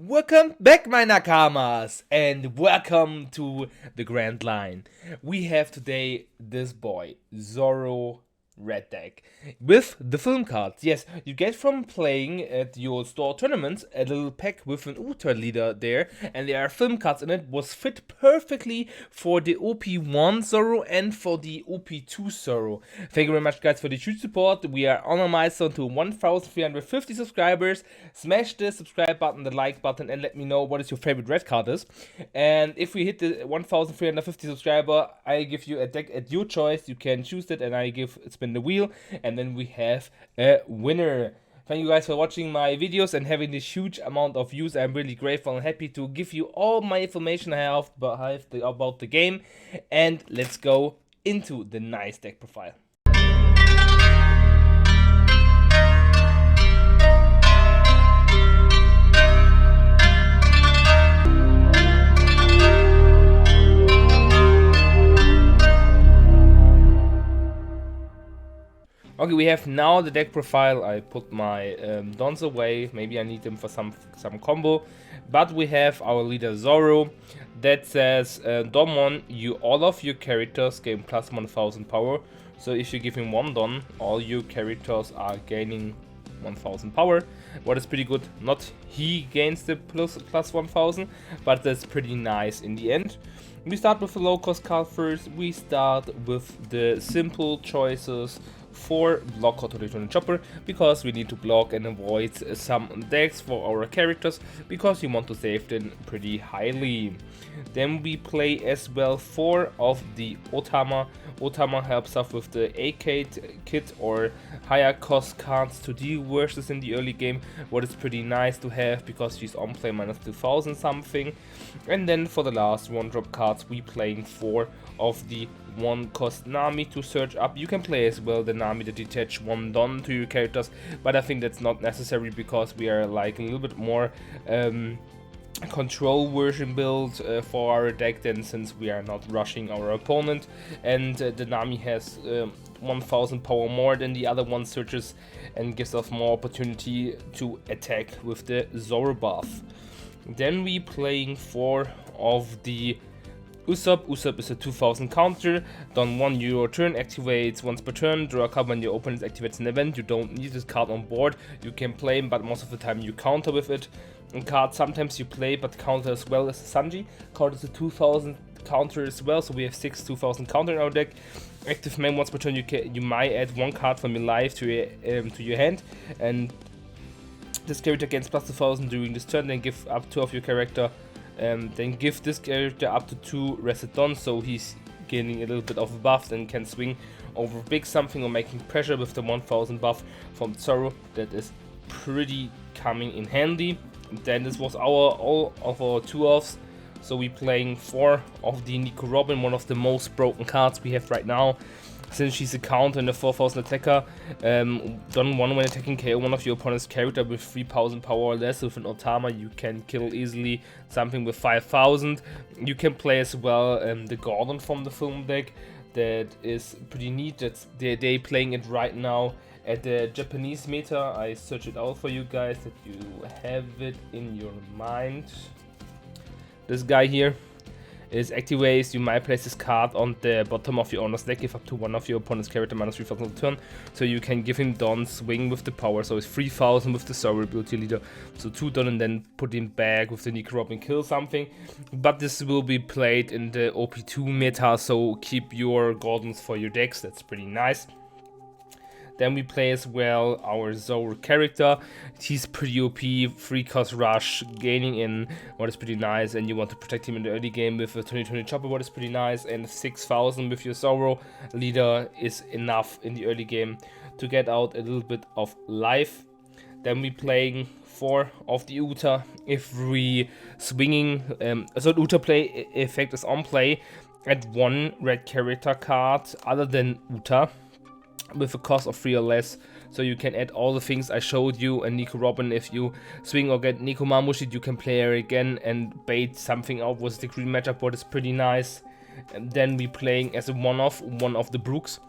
Welcome back, my Nakamas, and welcome to the Grand Line. We have today this boy, Zorro Deck, with the film cards. Yes, you get from playing at your store tournaments a little pack with an Uta leader there, and there are film cards in it. Was fit perfectly for the OP1 Zorro and for the OP2 Zorro. Thank you very much, guys, for the huge support. We are on a milestone to 1,350 subscribers. Smash the subscribe button, the like button, and let me know what is your favorite red card is. And if we hit the 1,350 subscriber, I give you a deck at your choice. You can choose it, and I spin the wheel, and then we have a winner. Thank you guys for watching my videos and having this huge amount of views. I'm really grateful and happy to give you all my information I have about the game. And let's go into the nice deck profile. Okay, we have now the deck profile. I put my dons away. Maybe I need them for some combo. But we have our leader Zoro that says, Don 1, all of your characters gain plus 1000 power. So if you give him one Don, all your characters are gaining 1000 power. What is pretty good. Not he gains the plus 1000, but that's pretty nice in the end. We start with the low cost card first. We start with the simple choices for block auto chopper, because we need to block and avoid some decks for our characters, because we want to save them pretty highly. Then we play as well 4 of the Otama. Otama helps us with the arcade kit or higher cost cards to deal versus in the early game, what is pretty nice to have because she's on play minus 2000 something. And then for the last 1-drop cards, we playing 4 of the 1-cost Nami to search up. You can play as well the Nami that detach 1 Don to your characters, but I think that's not necessary because we are like a little bit more control version build for our deck, then, since we are not rushing our opponent, and the Nami has 1000 power more than the other one searches and gives us more opportunity to attack with the Zorro buff. Then we playing 4 of the Usopp. Usopp is a 2000 counter. Don 1, your turn activates once per turn. Draw a card when your opponent activates an event. You don't need this card on board. You can play him, but most of the time you counter with it. And card sometimes you play but counter as well as Sanji. Card is a 2000 counter as well, so we have 6 2000 counter in our deck. Active main once per turn. You might add 1 card from your life to your hand, and this character gains plus 2000 during this turn. Then give up 2 of your character. Then give this character up to 2 reset dons, so he's gaining a little bit of a buff and can swing over big something or making pressure with the 1000 buff from Zoro. That is pretty coming in handy. And then this was all of our 2-offs, so we playing 4 of the Nico Robin, one of the most broken cards we have right now. Since she's a counter and a 4000 attacker, Don 1 when attacking KO one of your opponent's character with 3000 power or less with an Otama, you can kill easily something with 5000. You can play as well the Gordon from the film deck. That is pretty neat. That's they playing it right now at the Japanese meta. I search it out for you guys that you have it in your mind. This guy here is activates. You might place this card on the bottom of your owner's deck, give up to one of your opponent's character minus 3000 on the turn, so you can give him Don swing with the power, so it's 3000 with the Zorro ability leader, so 2 Don and then put him back with the Nico Robin, kill something. But this will be played in the OP2 meta, so keep your Gordons for your decks. That's pretty nice. Then we play as well our Zoro character. He's pretty OP, 3-cost rush, gaining in, what is pretty nice, and you want to protect him in the early game with a 2020 chopper, what is pretty nice, and 6000 with your Zoro leader is enough in the early game to get out a little bit of life. Then we playing 4 of the Uta. If we swinging, so the Uta play effect is on play, add 1 red character card other than Uta with a cost of 3 or less, so you can add all the things I showed you. And Nico Robin, if you swing or get Nico Mamushi, you can play her again and bait something out with the green matchup, what is pretty nice. And then we playing as a one-off one of the Brooks.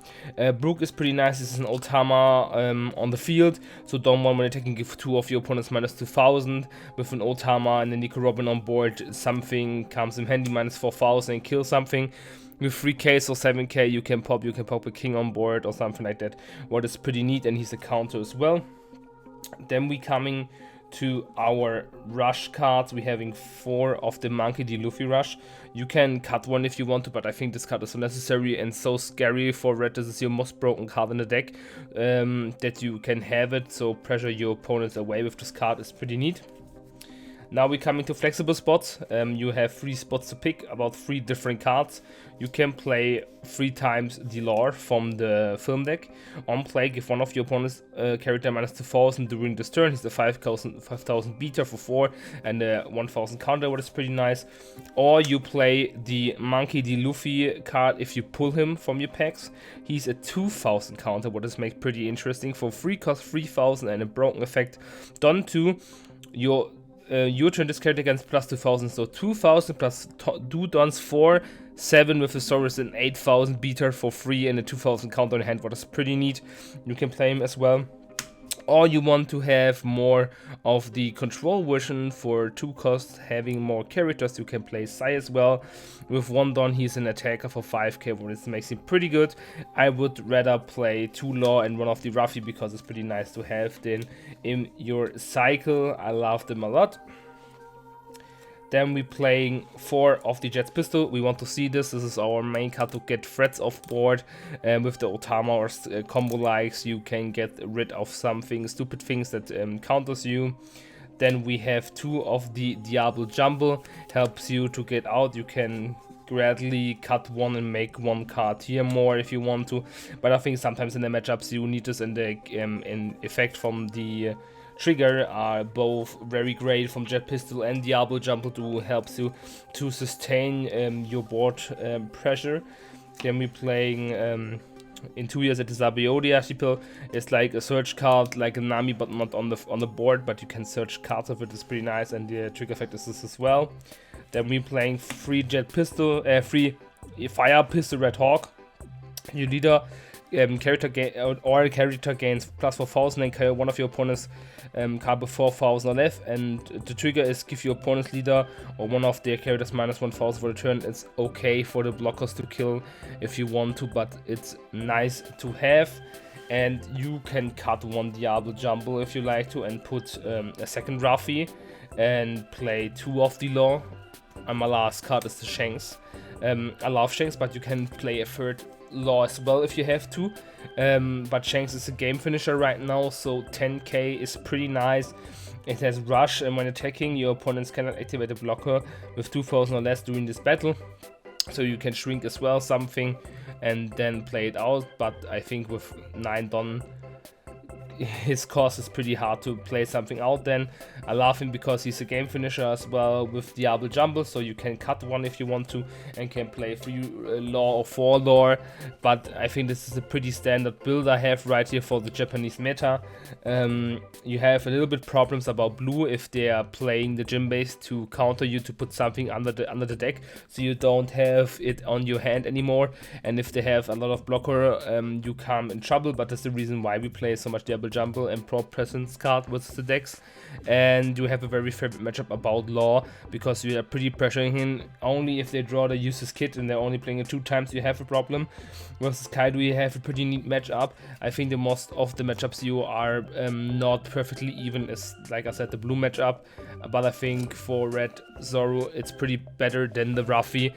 Brook is pretty nice. This is an Otama on the field, so don't want when attacking give 2 of your opponents minus 2000 with an Otama and then Nico Robin on board. Something comes in handy, minus 4000 and kill something. With 3k or 7k you can pop a king on board or something like that, what is pretty neat, and he's a counter as well. Then we coming to our rush cards. We having 4 of the Monkey D. Luffy rush. You can cut one if you want to, but I think this card is so necessary and so scary for red. This is your most broken card in the deck, that you can have it, so pressure your opponents away with this card is pretty neat. Now we come into flexible spots. You have 3 spots to pick, about 3 different cards. You can play 3 times the lore from the film deck. On play, give one of your opponent's character minus 2000 during this turn. He's the 5000 beater for 4 and a 1000 counter, what is pretty nice. Or you play the Monkey D. Luffy card if you pull him from your packs. He's a 2000 counter, what is make pretty interesting. For 3 cost 3000 and a broken effect. Done to your turn, this character against plus 2000, so 2000 plus 2 dons 4, 7 with the Zoro is an 8000 beater for 3 and a 2000 counter in hand, what is pretty neat. You can play him as well. Or you want to have more of the control version for 2 costs, having more characters, you can play Sai as well. With 1 don he's an attacker for 5k, which makes him pretty good. I would rather play 2 Law and 1 of the Ruffy because it's pretty nice to have them in your cycle. I love them a lot. Then we playing 4 of the Jet's Pistol. We want to see this. This is our main card to get threats off board. With the Otama or combo likes, you can get rid of something, stupid things that counters you. Then we have 2 of the Diablo Jumble. Helps you to get out. You can gradually cut 1 and make 1 card here more if you want to. But I think sometimes in the matchups you need this, and the effect from the trigger are both very great from Jet Pistol and Diablo Jumble to helps you to sustain your board pressure. Then we playing in 2 years at the Zabiodi Archipel. It's like a search card like a Nami, but not on the board, but you can search cards of it. It's pretty nice, and the trigger effect is this as well. Then we playing 3 Jet Pistol, 3 Fire Pistol Red Hawk. Your leader character gains plus 4000 and KO one of your opponent's card with 4000 or less, and the trigger is give your opponent's leader or one of their characters minus 1000 for the turn. It's okay for the blockers to kill if you want to, but it's nice to have. And you can cut 1 Diablo Jumble if you like to, and put a second Ruffy and play 2 of the Law. And my last card is the Shanks. I love Shanks, but you can play a 3rd Law as well if you have to, but Shanks is a game finisher right now, so 10k is pretty nice. It has rush, and when attacking your opponents cannot activate a blocker with 2000 or less during this battle, so you can shrink as well something and then play it out. But I think with 9 don his cost is pretty hard to play something out. Then I love him because he's a game finisher as well with Diablo Jumble, so you can cut 1 if you want to and can play 3 Law or 4 Lore. But I think this is a pretty standard build I have right here for the Japanese meta. You have a little bit problems about blue if they are playing the gym base to counter you, to put something under the deck, so you don't have it on your hand anymore. And if they have a lot of blocker, you come in trouble. But that's the reason why we play so much Diablo Jumble and Pro Presence card with the decks. And you have a very favorite matchup about Law, because you are pretty pressuring him. Only if they draw the useless kit and they're only playing it 2 times, you have a problem. Versus Kaido, you have a pretty neat matchup. I think the most of the matchups you are not perfectly even as, like I said, the blue matchup. But I think for red Zoro, it's pretty better than the Ruffy,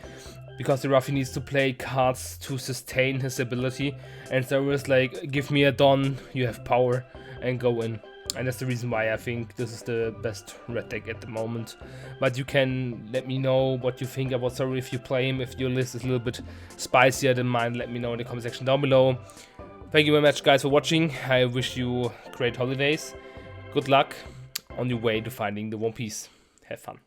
because the Ruffy needs to play cards to sustain his ability, and Zoro is like, give me a Don, you have power, and go in. And that's the reason why I think this is the best red deck at the moment. But you can let me know what you think about Zoro if you play him. If your list is a little bit spicier than mine, let me know in the comment section down below. Thank you very much, guys, for watching. I wish you great holidays. Good luck on your way to finding the One Piece. Have fun.